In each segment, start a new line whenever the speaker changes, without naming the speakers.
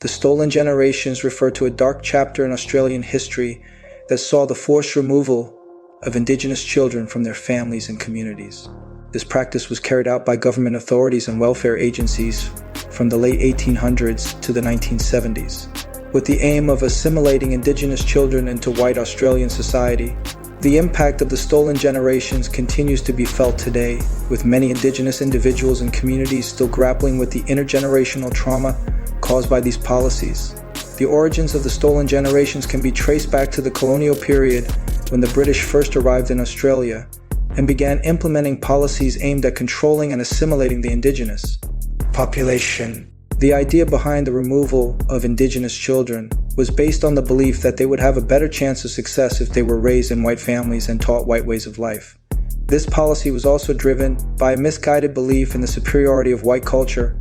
The stolen generations refer to a dark chapter in Australian history that saw the forced removal of Indigenous children from their families and communities. This practice was carried out by government authorities and welfare agencies from the late 1800s to the 1970s, with the aim of assimilating Indigenous children into white Australian society. The impact of the stolen generations continues to be felt today, with many Indigenous individuals and communities still grappling with the intergenerational trauma caused by these policies. The origins of the stolen generations can be traced back to the colonial period when the British first arrived in Australia and began implementing policies aimed at controlling and assimilating the Indigenous population. The idea behind the removal of Indigenous children was based on the belief that they would have a better chance of success if they were raised in white families and taught white ways of life. This policy was also driven by a misguided belief in the superiority of white culture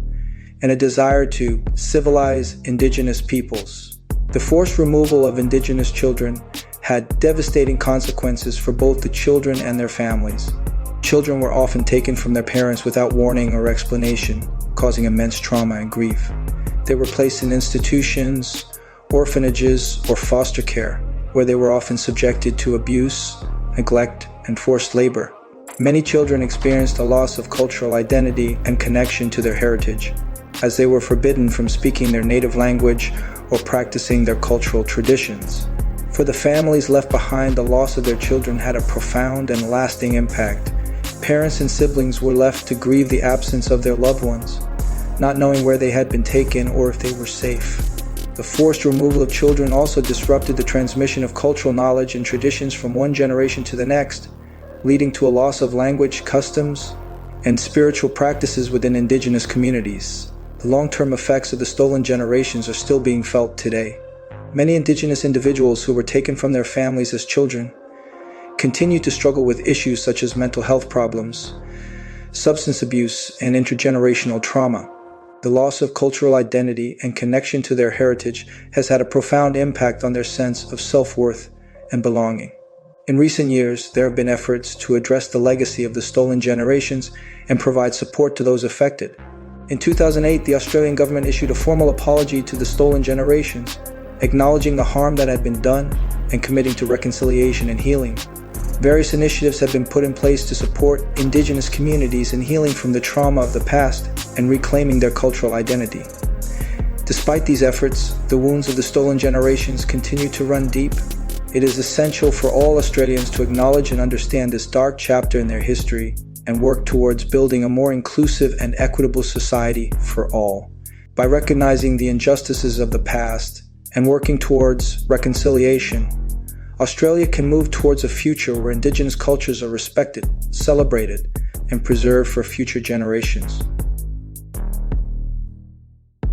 and a desire to civilize Indigenous peoples. The forced removal of Indigenous children had devastating consequences for both the children and their families. Children were often taken from their parents without warning or explanation, causing immense trauma and grief. They were placed in institutions, orphanages, or foster care, where they were often subjected to abuse, neglect, and forced labor. Many children experienced a loss of cultural identity and connection to their heritage, as they were forbidden from speaking their native language or practicing their cultural traditions. For the families left behind, the loss of their children had a profound and lasting impact. Parents and siblings were left to grieve the absence of their loved ones, not knowing where they had been taken or if they were safe. The forced removal of children also disrupted the transmission of cultural knowledge and traditions from one generation to the next, leading to a loss of language, customs, and spiritual practices within Indigenous communities. The long-term effects of the stolen generations are still being felt today. Many Indigenous individuals who were taken from their families as children continue to struggle with issues such as mental health problems, substance abuse, and intergenerational trauma. The loss of cultural identity and connection to their heritage has had a profound impact on their sense of self-worth and belonging. In recent years, there have been efforts to address the legacy of the stolen generations and provide support to those affected. In 2008, the Australian government issued a formal apology to the stolen generations, acknowledging the harm that had been done and committing to reconciliation and healing. Various initiatives have been put in place to support Indigenous communities in healing from the trauma of the past and reclaiming their cultural identity. Despite these efforts, the wounds of the stolen generations continue to run deep. It is essential for all Australians to acknowledge and understand this dark chapter in their history and work towards building a more inclusive and equitable society for all. By recognizing the injustices of the past and working towards reconciliation, Australia can move towards a future where Indigenous cultures are respected, celebrated, and preserved for future generations.